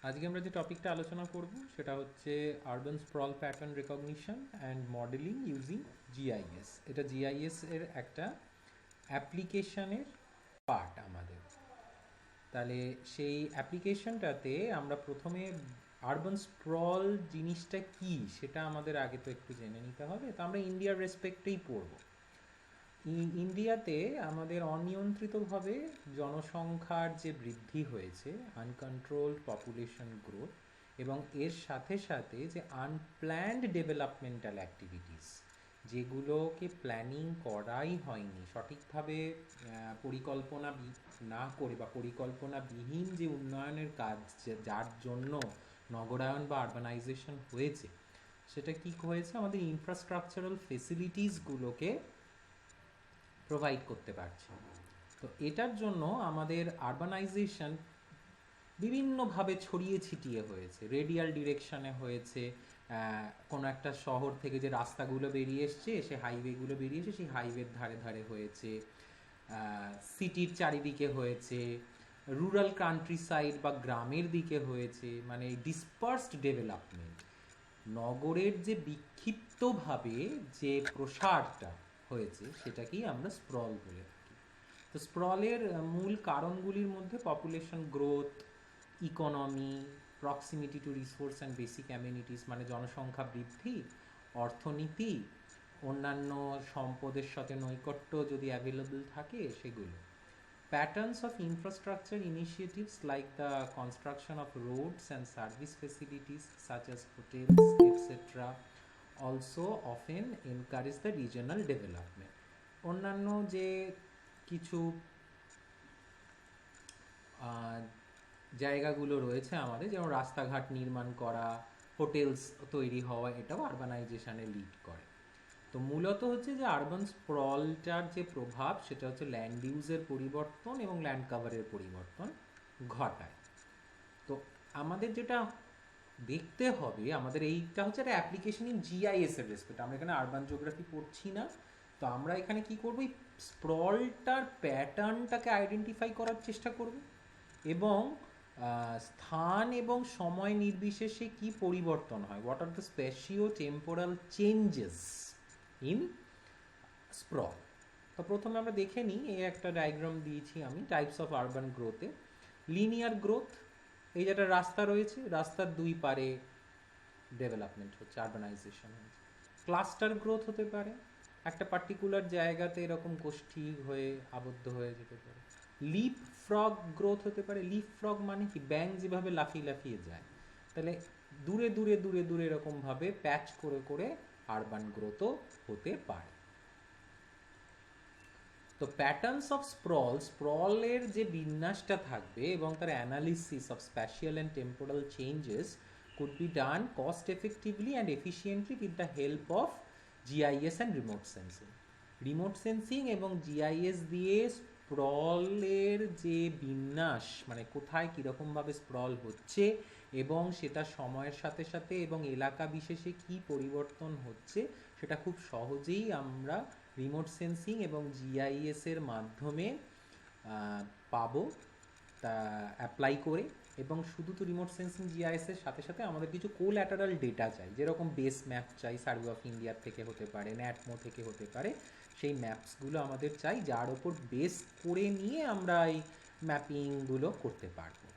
আজকে আমরা যে টপিকটা আলোচনা করব সেটা হচ্ছে urban sprawl pattern recognition and modelling using GIS. এটা জিআইএস এর একটা অ্যাপ্লিকেশনের পার্ট আমাদের। তাহলে সেই অ্যাপ্লিকেশনটাতে আমরা প্রথমে আরবান স্প্রল জিনিসটা কি সেটা আমাদের আগে তো একটু জেনে নিতে হবে। তো আমরা ইন্ডিয়ার রেসপেক্টেই পড়ব। ইন্ডিয়াতে আমাদের অনিয়ন্ত্রিতভাবে জনসংখ্যার যে বৃদ্ধি হয়েছে, আনকন্ট্রোলড পপুলেশন গ্রোথ, এবং এর সাথে সাথে যে আনপ্ল্যান্ড ডেভেলপমেন্টাল অ্যাক্টিভিটিস, যেগুলোকে প্ল্যানিং করাই হয়নি সঠিকভাবে, পরিকল্পনা না করে বা পরিকল্পনাবিহীন যে উন্নয়নের কাজ, যার জন্য নগরায়ন বা আরবানাইজেশন হয়েছে, সেটা কি হয়েছে, আমাদের ইনফ্রাস্ট্রাকচারাল ফেসিলিটিসগুলোকে প্রোভাইড করতে পারছে। তো এটার জন্য আমাদের আরবানাইজেশন বিভিন্নভাবে ছড়িয়ে ছিটিয়ে হয়েছে, রেডিয়াল ডিরেকশনে হয়েছে। কোনো একটা শহর থেকে যে রাস্তাগুলো বেরিয়ে এসছে, সে হাইওয়েগুলো বেরিয়ে এসে সেই হাইওয়ের ধারে ধারে হয়েছে, সিটির চারিদিকে হয়েছে, রুরাল কান্ট্রি সাইড বা গ্রামের দিকে হয়েছে, মানে ডিসপার্সড ডেভেলপমেন্ট। নগরের যে বিক্ষিপ্তভাবে যে প্রসারটা হয়েছে সেটাকেই আমরা স্প্রল বলে থাকি। তো স্প্রলের মূল কারণগুলির মধ্যে population growth, economy, proximity to resource and basic amenities, মানে জনসংখ্যা বৃদ্ধি, অর্থনীতি, অন্যান্য সম্পদের সাথে নৈকট্য যদি অ্যাভেলেবল থাকে সেগুলো। Patterns of infrastructure initiatives like the construction of roads and service facilities such as hotels, etc. also often encourage the regional development. অন্যান্য যে কিছু জায়গাগুলো রয়েছে আমাদের, যেমন রাস্তাঘাট নির্মাণ করা, হোটেলস তৈরি হওয়া, এটাও আরবানাইজেশনে লিড করে। তো মূলত হচ্ছে যে আরবান স্প্রলটার যে প্রভাব সেটা হচ্ছে ল্যান্ড ইউজের পরিবর্তন এবং ল্যান্ড কাভারের পরিবর্তন ঘটায়। তো আমাদের যেটা দেখতে হবে, আমাদের এইটা হচ্ছে একটা অ্যাপ্লিকেশন ইন জিআইএস এর রেসপেক্ট, আমরা এখানে আরবান জিওগ্রাফি পড়ছি না। তো আমরা এখানে কি করব, এই স্প্রলটার প্যাটার্নটাকে আইডেন্টিফাই করার চেষ্টা করব, এবং স্থান এবং সময় নির্বিশেষে কি পরিবর্তন হয়, what are the spatio temporal changes in sprawl. তো প্রথমে আমরা দেখে নিই, এই একটা ডায়াগ্রাম দিয়েছি আমি টাইপস অফ আরবান গ্রোথে। লিনিয়ার গ্রোথ, এই যেটা রাস্তা রয়েছে, রাস্তার দুই পারে ডেভেলপমেন্ট হচ্ছে, আরবানাইজেশন হচ্ছে। ক্লাস্টার গ্রোথ হতে পারে, একটা পার্টিকুলার জায়গাতে এরকম গোষ্ঠী হয়ে আবদ্ধ হয়ে যেতে পারে। লিপ ফ্রগ গ্রোথ হতে পারে। লিপ ফ্রগ মানে কি, ব্যাঙ যেভাবে লাফিয়ে লাফিয়ে যায়, তাহলে দূরে দূরে দূরে দূরে এরকমভাবে প্যাচ করে করে আরবান গ্রোথও হতে পারে। তো প্যাটার্নস অফ স্প্রলের যে বিন্যাসটা থাকবে এবং তার analysis of spatial and temporal changes could be done cost effectively and efficiently with the help of GIS and remote sensing. Remote sensing এবং জিআইএস দিয়ে স্প্রলের যে বিন্যাস, মানে কোথায় কীরকমভাবে স্প্রল হচ্ছে এবং সেটা সময়ের সাথে সাথে এবং এলাকা বিশেষে কি পরিবর্তন হচ্ছে, সেটা খুব সহজেই আমরা রিমোট সেন্সিং এবং জিআইএস এর মাধ্যমে পাবো, তা অ্যাপ্লাই করে। এবং শুধু তো রিমোট সেন্সিং জিআইএস এর সাথে সাথে আমাদের কিছু কোল্যাটারাল ডেটা চাই, যেরকম বেস ম্যাপ চাই, সার্ভে অফ ইন্ডিয়ার থেকে হতে পারে, ন্যাটমো থেকে হতে পারে। সেই ম্যাপসগুলো আমাদের চাই, যার ওপর বেস করে নিয়ে আমরা এই ম্যাপিংগুলো করতে পারবো।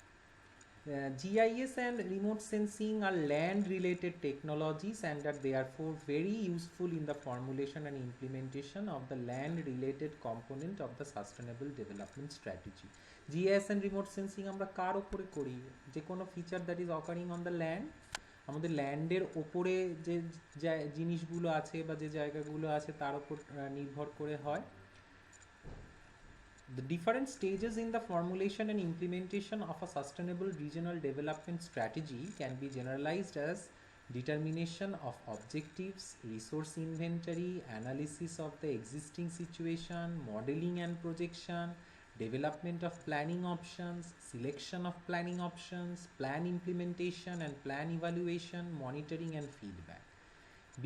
GIS and remote sensing are land-related technologies and are therefore very useful in the formulation and implementation of the land-related component of the sustainable development strategy. GIS and remote sensing আমরা কার ওপরে করি, যে কোনো feature that is occurring on the land, আমাদের ল্যান্ডের ওপরে যে জিনিসগুলো আছে বা যে জায়গাগুলো আছে তার ওপর নির্ভর করে হয়। The different stages in the formulation and implementation of a sustainable regional development strategy can be generalized as determination of objectives, resource inventory, analysis of the existing situation, modeling and projection, development of planning options, selection of planning options, plan implementation and plan evaluation, monitoring and feedback.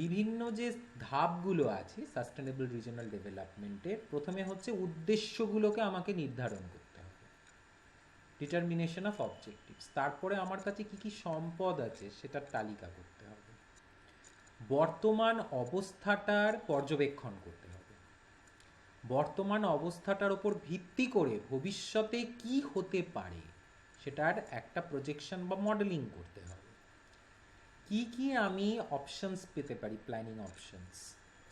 বিভিন্ন যে ধাপগুলো আছে sustainable regional ডেভেলপমেন্টের, প্রথমে হচ্ছে উদ্দেশ্যগুলোকে আমাকে নির্ধারণ করতে হবে। ডিটারমিনেশন অফ অবজেক্টিভস, তারপরে আমার কাছে কি কি সম্পদ আছে সেটার তালিকা করতে হবে, বর্তমান অবস্থাটার পর্যবেক্ষণ করতে হবে, বর্তমান অবস্থাটার উপর ভিত্তি করে ভবিষ্যতে কি হতে পারে সেটার একটা প্রজেকশন বা মডেলিং করতে হবে, কি কি আমি অপশনস পেতে পারি, প্ল্যানিং অপশনস,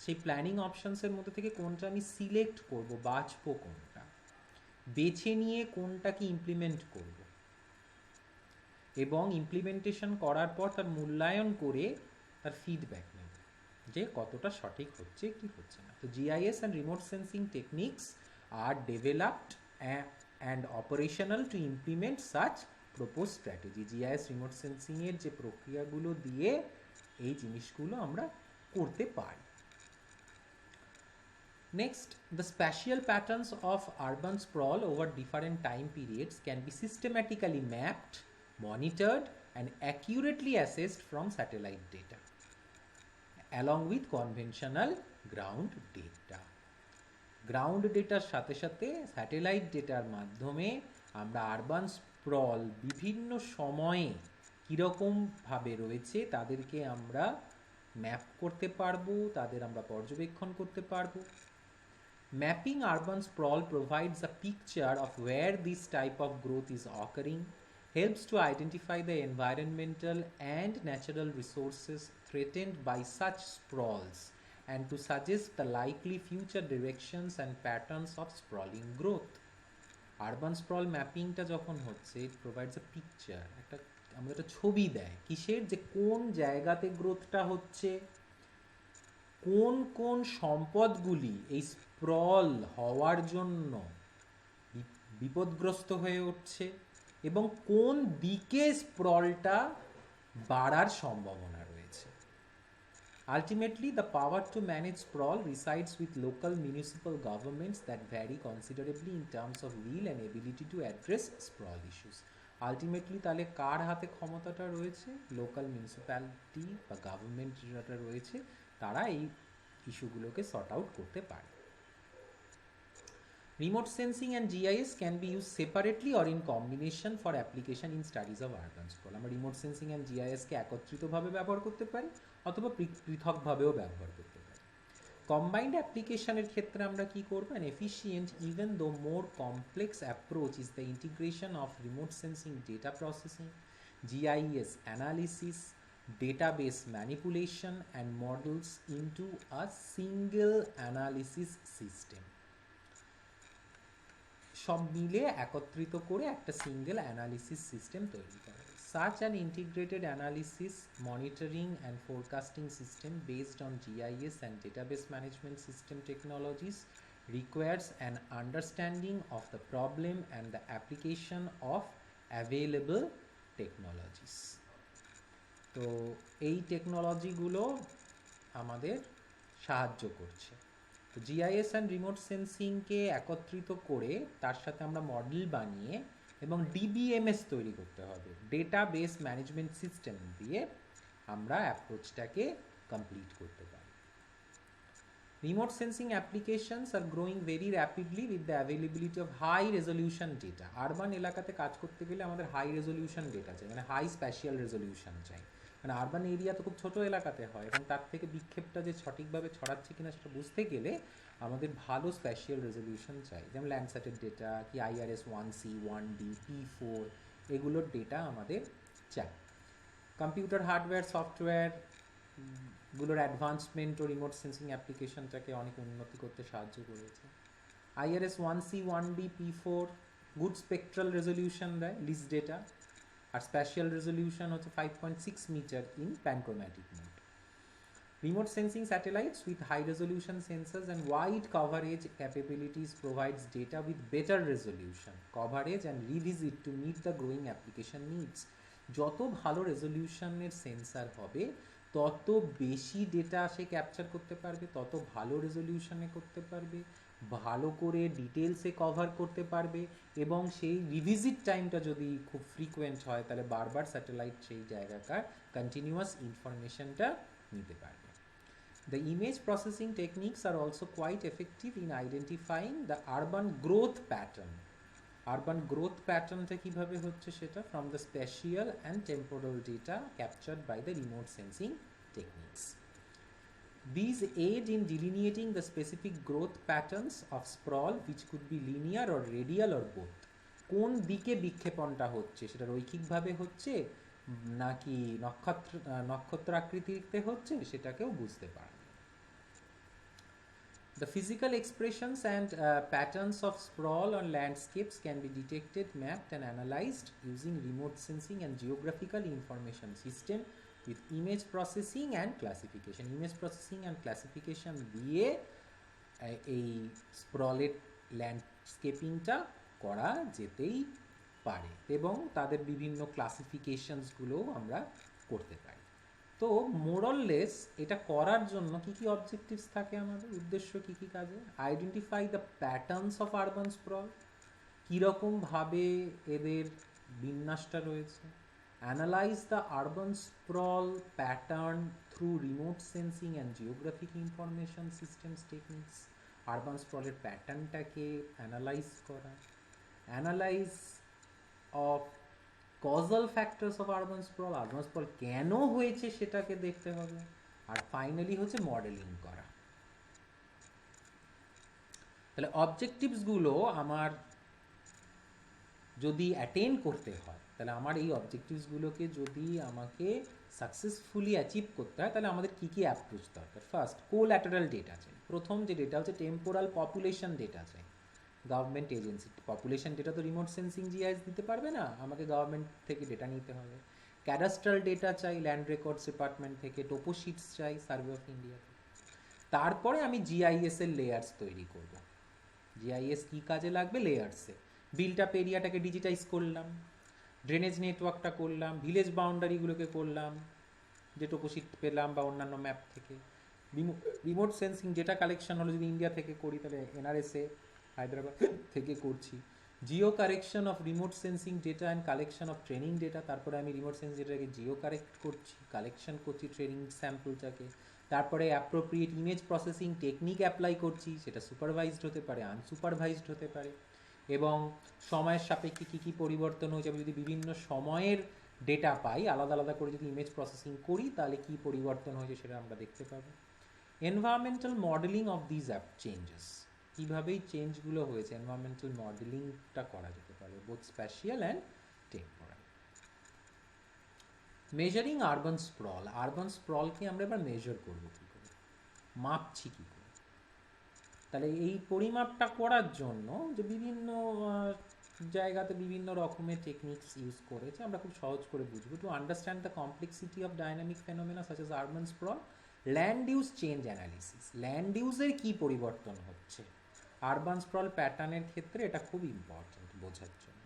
সেই প্ল্যানিং অপশনসের মধ্যে থেকে কোনটা আমি সিলেক্ট করব, বাছবো কোনটা, বেছে নিয়ে কোনটাকে ইমপ্লিমেন্ট করব, এবং ইমপ্লিমেন্টেশন করার পর তার মূল্যায়ন করে তার ফিডব্যাক নেব যে কতটা সঠিক হচ্ছে কি হচ্ছে না। তো GIS and remote sensing techniques are developed and operational to implement such propose strategy. GIS remote সেন্সিংয়ের যে প্রক্রিয়াগুলো দিয়ে এই জিনিসগুলো আমরা করতে পারি। Next, the spatial patterns of urban sprawl over different time periods can be systematically mapped, monitored, and accurately assessed from satellite data, along with conventional ground data. Ground ডেটার সাথে সাথে স্যাটেলাইট ডেটার মাধ্যমে আমরা আরবান স্প্রল বিভিন্ন সময়ে কীরকমভাবে রয়েছে তাদেরকে আমরা ম্যাপ করতে পারবো, তাদের আমরা পর্যবেক্ষণ করতে পারবো। Mapping urban sprawl provides a picture of where this type of growth is occurring, helps to identify the environmental and natural resources threatened by such sprawls, and to suggest the likely future directions and patterns of sprawling growth. Urban sprawl mapping টা যখন হচ্ছে, it provides a picture, আমাদের একটা ছবি দেয় কিসের, যে কোন জায়গাতে গ্রোথটা হচ্ছে, কোন কোন সম্পদগুলি এই স্প্রল হওয়ার জন্য বিপদগ্রস্ত হয়ে উঠছে এবং কোন দিকে স্প্রলটা বাড়ার সম্ভাবনা রয়েছে। Ultimately, the power to manage sprawl resides with local municipal governments that vary considerably in terms of will and ability to address sprawl issues. Ultimately, তাহলে কার হাতে ক্ষমতাটা রয়েছে? লোকাল মিউনিসিপ্যালিটি বা গভর্নমেন্ট যেটা রয়েছে তারা এই ইস্যুগুলোকে সর্ট আউট করতে পারে। Remote sensing and GIS can be used separately or in combination for application in studies of urban sprawl. আমরা রিমোট সেন্সিং অ্যান্ড জিআইএসকে একত্রিতভাবে ব্যবহার করতে পারি অথবা পৃথকভাবেও ব্যবহার করতে পারি। কম্বাইন্ড অ্যাপ্লিকেশনের ক্ষেত্রে আমরা কি করব? An efficient even though more complex approach is the integration of remote sensing data processing, GIS analysis, database manipulation and models into a single analysis system. সব মিলে একত্রিত করে একটা সিঙ্গেল অ্যানালিসিস সিস্টেম তৈরি করা। Such an integrated analysis, monitoring and forecasting system based on GIS and database management system technologies requires an understanding of the problem and the application of available technologies. তো এই টেকনোলজিগুলো আমাদের সাহায্য করছে। তো GIS and remote সেন্সিংকে একত্রিত করে তার সাথে আমরা মডেল বানিয়ে এবং ডিবিএমএস তৈরি করতে হবে, ডেটা বেস ম্যানেজমেন্ট সিস্টেম দিয়ে আমরা অ্যাপ্রোচটাকে কমপ্লিট করতে পারি। রিমোট সেন্সিং অ্যাপ্লিকেশনস আর growing very rapidly with the availability of high resolution data. Urban এলাকাতে কাজ করতে গেলে আমাদের হাই রেজলিউশন ডেটা চাই, মানে হাই স্প্যাশিয়াল রেজলিউশন চাই, মানে আরবান এরিয়া তো খুব ছোটো এলাকাতে হয় এবং তার থেকে বিক্ষেপটা যে সঠিকভাবে ছড়াচ্ছে কিনা সেটা বুঝতে গেলে আমাদের ভালো স্প্যাশিয়াল রেজলিউশন চাই, যেমন ল্যান্ডস্যাটের ডেটা কি IRS 1C 1D P4 এগুলোর ডেটা আমাদের চাই। কম্পিউটার হার্ডওয়্যার সফটওয়্যার গুলোর অ্যাডভান্সমেন্ট ও রিমোট সেন্সিং অ্যাপ্লিকেশনটাকে অনেক উন্নতি করতে সাহায্য করেছে। IRS 1C 1D P4 good spectral resolution দেয় লিস্ট ডেটা, আর স্প্যাশিয়াল রেজলিউশন হচ্ছে 5.6 metre in panchromatic mode. Remote sensing satellites with high resolution sensors and wide coverage capabilities provides data with better resolution, coverage and revisit to meet the growing application needs. যত ভালো রেজলিউশনের sensor হবে তত বেশি data সে capture করতে পারবে, তত ভালো রেজলিউশনে করতে পারবে, ভালো করে ডিটেলসে কভার করতে পারবে এবং সেই রিভিজিট টাইমটা যদি খুব ফ্রিকোয়েন্ট হয় তাহলে বারবার স্যাটেলাইট সেই জায়গাকার কন্টিনিউয়াস ইনফরমেশনটা নিতে পারবে। The image processing techniques are also quite effective in identifying the urban growth pattern. Urban growth প্যাটার্নটা কিভাবে হচ্ছে সেটা from the spatial and temporal data captured by the remote sensing techniques. These aid in delineating the specific growth patterns of sprawl which could be linear or radial or both. কোন দিকে বিক্ষেপণটা হচ্ছে, সেটা রৈখিকভাবে হচ্ছে নাকি নক্ষত্রাকৃতিতে হচ্ছে, সেটাকেও বুঝতে পারে. The physical expressions and patterns of sprawl on landscapes can be detected, mapped and analyzed using remote sensing and geographical information system with image processing and classification. Image processing and classification দিয়ে এই স্প্রলের ল্যান্ডস্কেপিংটা করা যেতেই পারে এবং তাদের বিভিন্ন ক্লাসিফিকেশনসগুলোও আমরা করতে পারি. তো মোরললেস এটা করার জন্য কি কি অবজেক্টিভস থাকে, আমাদের উদ্দেশ্য কি কি কাজে? Identify the patterns of urban sprawl, কীরকমভাবে এদের বিন্যাসটা রয়েছে. Analyse the urban sprawl pattern through remote sensing and geographic information systems techniques. Urban স্প্রলের প্যাটার্নটাকে অ্যানালাইজ করা. Analyse of causal factors of urban sprawl, urban sprawl কেন হয়েছে সেটাকে দেখতে হবে. আর ফাইনালি হচ্ছে মডেলিং করা. তাহলে অবজেক্টিভসগুলো আমার যদি অ্যাটেন্ড করতে হয়, তাহলে আমার এই অবজেক্টিভসগুলোকে যদি আমাকে সাকসেসফুলি অ্যাচিভ করতে হয়, তাহলে আমাদের কী কী অ্যাপ্রোচ দরকার? ফার্স্ট, কোল্যাটারাল ডেটা চাই. প্রথম যে ডেটা হচ্ছে টেম্পোরাল পপুলেশন ডেটা চাই. গভর্নমেন্ট এজেন্সি পপুলেশন ডেটা তো রিমোট সেন্সিং জিআইএস দিতে পারবে না, আমাকে গভর্নমেন্ট থেকে ডেটা নিতে হবে. ক্যাডাস্ট্রাল ডেটা চাই ল্যান্ড রেকর্ডস ডিপার্টমেন্ট থেকে. টোপোশিটস চাই সার্ভে অফ ইন্ডিয়া থেকে. তারপরে আমি জিআইএস এর লেয়ার্স তৈরি করব. জিআইএস কী কাজে লাগবে? লেয়ার্সে বিল্ট আপ এরিয়াটাকে ডিজিটাইজ করলাম, ড্রেনেজ নেটওয়ার্কটা করলাম, ভিলেজ বাউন্ডারিগুলোকে করলাম যে টোপোশিট পেলাম বা অন্যান্য ম্যাপ থেকে. রিমোট সেন্সিং ডেটা কালেকশন হলো যদি ইন্ডিয়া থেকে করি তাহলে এনআরএসএ হায়দ্রাবাদ থেকে করছি. Jio correction of remote sensing data and collection of training data. তারপরে আমি রিমোট সেন্সিং ডেটাকে জিও কারেক্ট করছি, কালেকশন করছি ট্রেনিং স্যাম্পলটাকে. তারপরে appropriate image processing technique apply করছি, সেটা সুপারভাইজড হতে পারে, আনসুপারভাইজড হতে পারে. এবং সময়ের সাপেক্ষে কী কী পরিবর্তন হয়েছে, আমি যদি বিভিন্ন সময়ের ডেটা পাই আলাদা আলাদা করে যদি ইমেজ প্রসেসিং করি তাহলে কী পরিবর্তন হয়েছে সেটা আমরা দেখতে পাবো. Environmental modelling of these changes, কীভাবেই চেঞ্জগুলো হয়েছে এনভায়রনমেন্টাল মডেলিংটা করা যেতে পারে both spatial and temporal. Measuring urban sprawl. Urban স্প্রলকে আমরা এবার মেজার করবো কী করে, মাপছি কী করে? তাহলে এই পরিমাপটা করার জন্য যে বিভিন্ন জায়গাতে বিভিন্ন রকমের টেকনিক্স ইউজ করেছে, আমরা খুব সহজ করে বুঝবো. To understand the complexity of dynamic phenomena such as urban sprawl, land use change analysis. Land ইউজের কী পরিবর্তন হচ্ছে আরবান স্প্রল প্যাটার্নের ক্ষেত্রে, এটা খুব ইম্পর্ট্যান্ট বোঝার জন্য.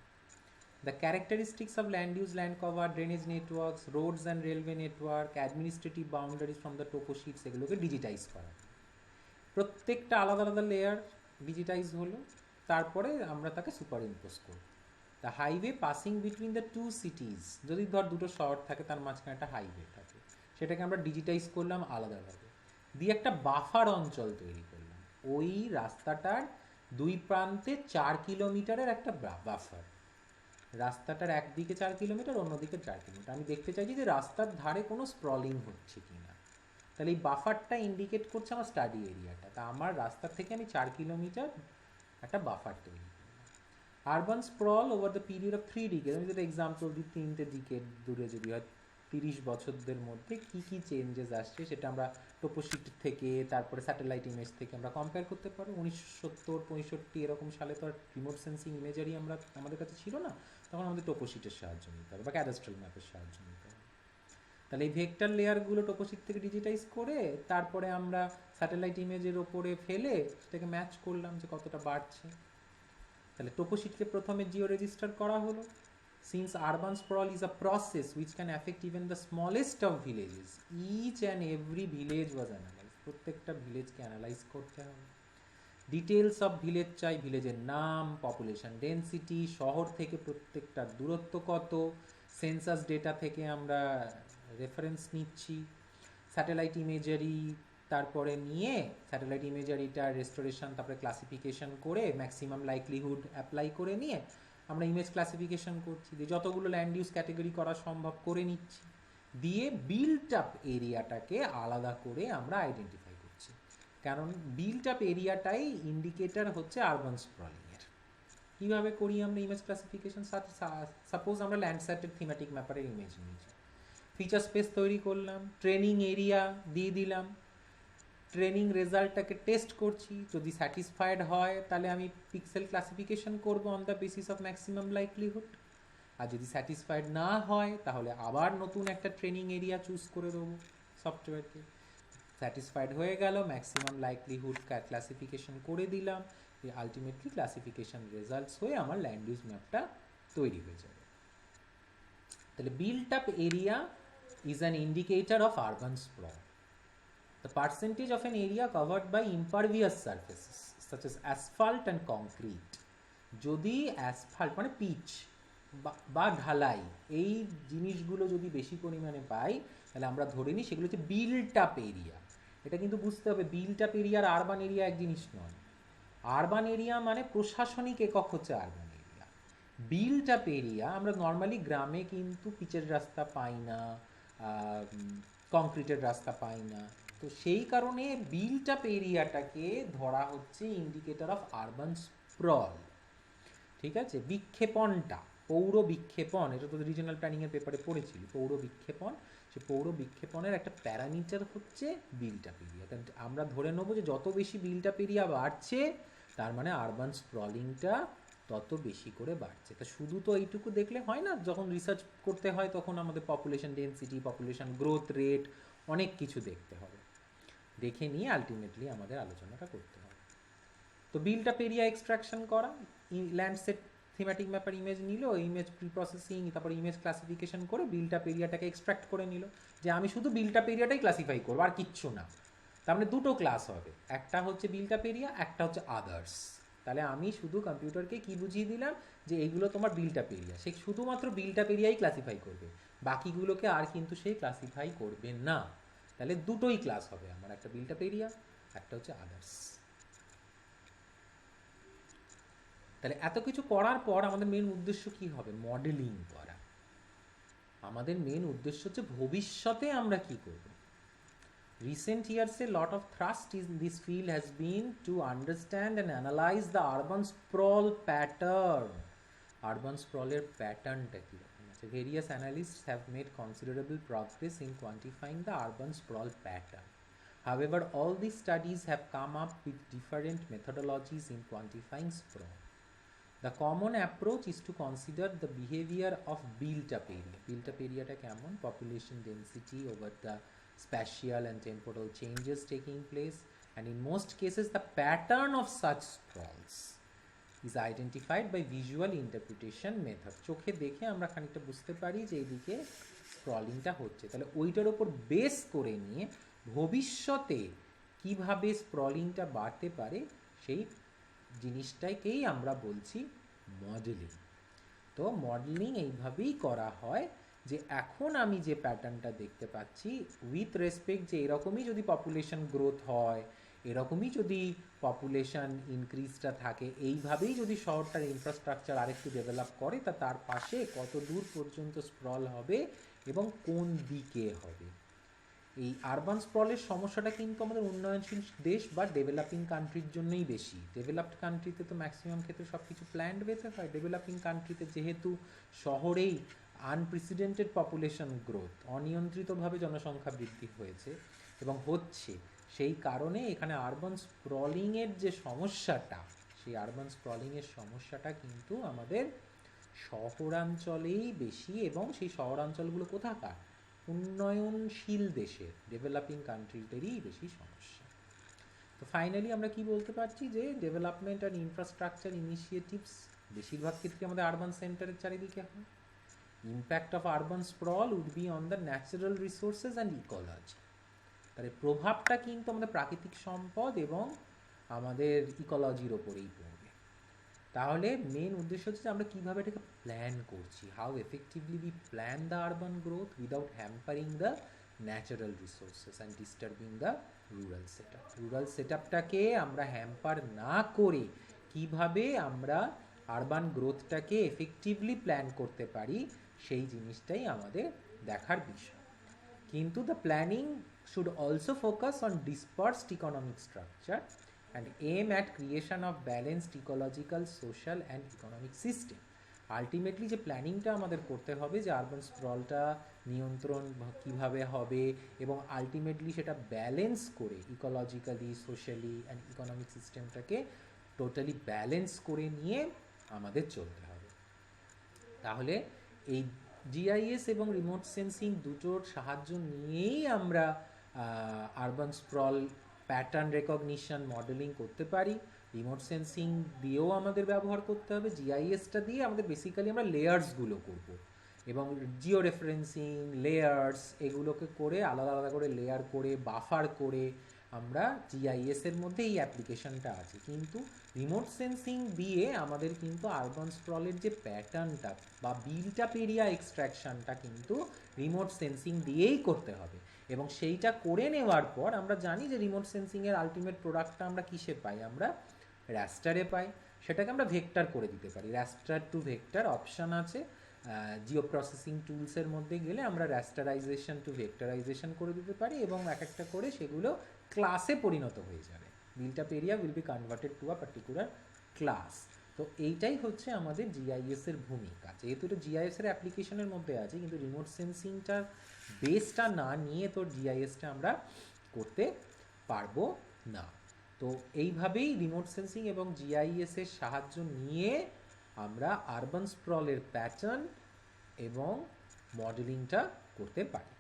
The characteristics of land use, land cover, drainage networks, roads and railway network, administrative boundaries from the toposheets, এগুলোকে ডিজিটাইজ করা. প্রত্যেকটা আলাদা আলাদা লেয়ার ডিজিটাইজ হলো, তারপরে আমরা তাকে সুপার ইম্পোজ করব. The highway passing between the two cities, যদি ধর দুটো শহর থাকে তার মাঝখানে একটা হাইওয়ে থাকে, সেটাকে আমরা ডিজিটাইজ করলাম আলাদাভাবে, দিয়ে একটা বাফার অঞ্চল তৈরি করলাম. ওই রাস্তাটার দুই প্রান্তে 4 কিলোমিটারের একটা বাফার. রাস্তাটার একদিকে 4 কিলোমিটার, অন্যদিকে 4 কিলোমিটার. আমি দেখতে চাইছি যে রাস্তার ধারে কোনো স্প্রলিং হচ্ছে কি না. তাহলে এই বাফারটা ইন্ডিকেট করছে আমার স্টাডি এরিয়াটা. তা আমার রাস্তার থেকে আমি 4 কিলোমিটার একটা বাফার তৈরি করলাম. Urban sprawl over the period of 3 decade, আমি যদি এক্সাম্পল দিই 3টে ডিকেড দূরে যদি হয় 30 বছরদের মধ্যে কী কী চেঞ্জেস আসছে সেটা আমরা টোপোশিট থেকে তারপরে স্যাটেলাইট ইমেজ থেকে আমরা কম্পেয়ার করতে পারবো. 1970-65 এরকম সালে তো আর রিমোট সেন্সিং ইমেজারি আমাদের কাছে ছিল না, তখন আমাদের টোপোশিটের সাহায্য নিতে হবে বা ক্যাডাস্ট্রাল ম্যাপের সাহায্য নিতে হবে. তাহলে এই ভেক্টর লেয়ারগুলো টোপোশিট থেকে ডিজিটাইজ করে তারপরে আমরা স্যাটেলাইট ইমেজের ওপরে ফেলে সেটাকে ম্যাচ করলাম যে কতটা বাড়ছে. তাহলে টোপোশিটকে প্রথমে জিও রেজিস্টার করা হলো. Since urban sprawl is a process which can affect even the smallest of villages, each and every village was analyze. প্রত্যেকটা ভিলেজকে অ্যানালাইজ করতে হবে. ডিটেলস অফ ভিলেজ চাই, ভিলেজের নাম, পপুলেশন ডেন্সিটি, শহর থেকে প্রত্যেকটা দূরত্ব কত, সেন্সাস ডেটা থেকে আমরা রেফারেন্স নিচ্ছি, স্যাটেলাইট ইমেজারি তারপরে নিয়ে স্যাটেলাইট ইমেজারিটার রেস্টোরেশন তারপরে ক্লাসিফিকেশন করে ম্যাক্সিমাম লাইকলিহুড অ্যাপ্লাই করে নিয়ে আমরা ইমেজ ক্লাসিফিকেশন করছি, দিয়ে যতগুলো ল্যান্ড ইউজ ক্যাটেগরি করা সম্ভব করে নিচ্ছি, দিয়ে বিল্ট আপ এরিয়াটাকে আলাদা করে আমরা আইডেন্টিফাই করছি, কারণ বিল্ট আপ এরিয়াটাই ইন্ডিকেটর হচ্ছে আরবান স্প্রলিংয়ের। কীভাবে করি আমরা ইমেজ ক্লাসিফিকেশন? সাপোজ আমরা ল্যান্ডস্যাটের থিমেটিক ম্যাপারের ইমেজ নিয়েছি, ফিচার স্পেস তৈরি করলাম, ট্রেনিং এরিয়া দিয়ে দিলাম, ট্রেনিং রেজাল্টটাকে টেস্ট করছি, যদি স্যাটিসফাইড হয় তাহলে আমি পিক্সেল ক্লাসিফিকেশন করব on the basis of maximum likelihood, আর যদি স্যাটিসফাইড না হয় তাহলে আবার নতুন একটা ট্রেনিং এরিয়া চুজ করে দেবো সফটওয়্যারকে। স্যাটিসফাইড হয়ে গেল, ম্যাক্সিমাম লাইকলিহুড ক্লাসিফিকেশন করে দিলাম, আলটিমেটলি ক্লাসিফিকেশন রেজাল্টস হয়ে আমার ল্যান্ড ইউজ ম্যাপটা তৈরি হয়ে যাবে। তাহলে built up area is an indicator of urban sprawl. The percentage of an area covered by impervious surfaces such as asphalt and concrete, যদি অ্যাসফাল্ট মানে পিচ বা ঢালাই এই জিনিসগুলো যদি বেশি পরিমাণে পাই তাহলে আমরা ধরে নিই সেগুলো হচ্ছে বিল্ট আপ এরিয়া। এটা কিন্তু বুঝতে হবে, বিল্ট আপ এরিয়া আর আরবান এরিয়া এক জিনিস নয়। আরবান এরিয়া মানে প্রশাসনিক একক হচ্ছে urban area. Built up area আমরা নর্মালি গ্রামে কিন্তু পিচের রাস্তা পাই না, কংক্রিটের রাস্তা পাই না, তো সেই কারণে বিল্ট আপ এরিয়াটাকে ধরা হচ্ছে ইন্ডিকেটর অফ আরবান স্প্রল। ঠিক আছে, বিক্ষেপণটা, পৌর বিক্ষেপণ, এটা তো রিজনাল প্ল্যানিংয়ের পেপারে পড়েছিল, পৌর বিক্ষেপণ, সে পৌর বিক্ষেপণের একটা প্যারামিটার হচ্ছে বিল্ট আপ এরিয়া। আমরা ধরে নেবো যে যত বেশি বিল্ট আপ এরিয়া বাড়ছে তার মানে আরবান স্প্রলিংটা তত বেশি করে বাড়ছে। তা শুধু তো এইটুকু দেখলে হয় না, যখন রিসার্চ করতে হয় তখন আমাদের population density, population growth rate, অনেক কিছু দেখতে হবে, দেখে নিয়ে আলটিমেটলি আমাদের আলোচনাটা করতে হবে। তো বিল্ট আপ এরিয়া এক্সট্রাকশন করা, ল্যান্ডসেট থিমেটিক ম্যাপার ইমেজ নিল, ইমেজ প্রি প্রসেসিং, তারপর ইমেজ ক্লাসিফিকেশন করে বিল্ট আপ এরিয়াটাকে এক্সট্রাক্ট করে নিল, যে আমি শুধু বিল্ট আপ এরিয়াটাই ক্লাসিফাই করবো আর কিচ্ছু না। তার মানে দুটো ক্লাস হবে, একটা হচ্ছে বিল্ট আপ এরিয়া, একটা হচ্ছে আদার্স। তাহলে আমি শুধু কম্পিউটারকে কি বুঝিয়ে দিলাম যে এইগুলো তোমার বিল্ট আপ এরিয়া, সে শুধুমাত্র বিল্ট আপ এরিয়াই ক্লাসিফাই করবে, বাকিগুলোকে আর কিন্তু সে ক্লাসিফাই করবে না। তাহলে দুটোই ক্লাস হবে আমার, একটা বিল্ট আপ এরিয়া, একটা হচ্ছে আদার্স। তাহলে এত কিছু করার পর আমাদের মেন উদ্দেশ্য কি হবে? মডেলিং করা। আমাদের মেন উদ্দেশ্য হচ্ছে ভবিষ্যতে আমরা কি করব। Recent years a lot of thrust in this field has been to understand and analyze the urban sprawl pattern. Urban sprawl এর প্যাটার্নটা কি রকম আছে? Various analysts have made considerable progress in quantifying the urban sprawl pattern. However, all these studies have come up with different methodologies in quantifying sprawl. The common approach is to consider the behavior of built-up area. Built-up area ta kemon? Population density over the spatial and temporal changes taking place, and in most cases the pattern of such sprawls is identified by visual interpretation method. চোখে দেখে আমরা খানিকটা বুঝতে পারি যে এইদিকে স্ক্রলিংটা হচ্ছে, তাহলে ওইটার উপর বেস করে নিয়ে ভবিষ্যতে কিভাবে স্ক্রলিংটা বাড়তে পারে সেই জিনিসটাকেই আমরা বলছি মডেলিং। তো মডেলিং এইভাবেই করা হয় যে এখন আমি যে প্যাটার্নটা দেখতে পাচ্ছি উইথ রেসপেক্ট যে এরকমই যদি পপুলেশন গ্রোথ হয়, এরকমই যদি পপুলেশন ইনক্রিজটা থাকে, এইভাবেই যদি শহরটার ইনফ্রাস্ট্রাকচার আরেকটু ডেভেলপ করে তা তার পাশে কত দূর পর্যন্ত স্প্রল হবে এবং কোন দিকে হবে। এই আরবান স্প্রলের সমস্যাটা কিন্তু আমাদের উন্নয়নশীল দেশ বা ডেভেলপিং কান্ট্রির জন্যই বেশি। ডেভেলপড কান্ট্রিতে তো ম্যাক্সিমাম ক্ষেত্রে সব কিছু প্ল্যান্ড ওয়েতে হয়, ডেভেলপিং কান্ট্রিতে যেহেতু শহরেই আনপ্রেসিডেন্টেড পপুলেশন গ্রোথ, অনিয়ন্ত্রিতভাবে জনসংখ্যা বৃদ্ধি হয়েছে এবং হচ্ছে, সেই কারণে এখানে আরবান স্প্রলিংয়ের যে সমস্যাটা, সেই আরবান স্প্রলিংয়ের সমস্যাটা কিন্তু আমাদের শহরাঞ্চলেই বেশি, এবং সেই শহরাঞ্চলগুলো কোথাকার? উন্নয়নশীল দেশের, ডেভেলপিং কান্ট্রিদেরই বেশি সমস্যা। তো ফাইনালি আমরা কি বলতে পারছি যে ডেভেলপমেন্ট অ্যান্ড ইনফ্রাস্ট্রাকচার ইনিশিয়েটিভস বেশিরভাগ ক্ষেত্রে আমাদের আরবান সেন্টারের চারিদিকে হয়। Impact of urban sprawl would be on the natural resources and ecology. তাহলে প্রভাবটা কিন্তু আমাদের প্রাকৃতিক সম্পদ এবং আমাদের ইকোলজির ওপরেই পড়বে। তাহলে মেন উদ্দেশ্য হচ্ছে যে আমরা কীভাবে এটাকে প্ল্যান করছি, how effectively we plan the urban growth without hampering the natural resources and disturbing the rural set up. Rural set আপটাকে আমরা হ্যাম্পার না করে কিভাবে আমরা আরবান গ্রোথটাকে এফেক্টিভলি প্ল্যান করতে পারি, সেই জিনিসটাই আমাদের দেখার বিষয়। কিন্তু the planning should also focus on dispersed economic structure and aim at creation of balanced ecological, social and economic system. Ultimately যে প্ল্যানিংটা আমাদের করতে হবে যে আরবান স্প্রলটা নিয়ন্ত্রণ কীভাবে হবে এবং আলটিমেটলি সেটা ব্যালেন্স করে ইকোলজিক্যালি, সোশ্যালি অ্যান্ড ইকোনমিক সিস্টেমটাকে টোটালি ব্যালেন্স করে নিয়ে আমাদের চলতে হবে। তাহলে এই জিআইএস এবং রিমোট সেন্সিং দুটোর সাহায্য নিয়েই আমরা urban sprawl pattern recognition modelling করতে পারি। রিমোট সেন্সিং দিয়েও আমাদের ব্যবহার করতে হবে, জিআইএসটা দিয়ে আমাদের বেসিক্যালি আমরা লেয়ার্সগুলো করব এবং জিও রেফারেন্সিং, লেয়ার্স এগুলোকে করে আলাদা আলাদা করে লেয়ার করে বাফার করে আমরা জিআইএসের মধ্যে এই অ্যাপ্লিকেশনটা আছে। কিন্তু রিমোট সেন্সিং দিয়ে আমাদের কিন্তু আরবান স্প্রলের যে প্যাটার্নটা বা বিল্ট-আপ এরিয়া এক্সট্র্যাকশনটা কিন্তু রিমোট সেন্সিং দিয়েই করতে হবে এবং সেইটা করে নেওয়ার পর আমরা জানি যে রিমোট সেন্সিংয়ের আলটিমেট প্রোডাক্টটা আমরা কিসে পাই, আমরা র্যাস্টারে পাই। সেটাকে আমরা ভেক্টর করে দিতে পারি, র্যাস্টার টু ভেক্টর অপশান আছে জিও প্রসেসিং টুলসের মধ্যে গেলে আমরা র্যাস্টারাইজেশন টু ভেক্টরাইজেশন করে দিতে পারি এবং এক একটা করে সেগুলো ক্লাসে পরিণত হয়ে যাবে। Built-up area will be converted to a particular class. তো এইটাই হচ্ছে আমাদের জিআইএস এর ভূমিকা। যেহেতু এটা জিআইএস এর অ্যাপ্লিকেশনের মধ্যে আছে, কিন্তু রিমোট সেন্সিংটার বেসটা না নিয়ে তো জিআইএসটা আমরা করতে পারবো না। তো এইভাবেই রিমোট সেন্সিং এবং জিআইএস এর সাহায্য নিয়ে আমরা আরবান স্প্রলের প্যাটার্ন এবং মডেলিংটা করতে পারি।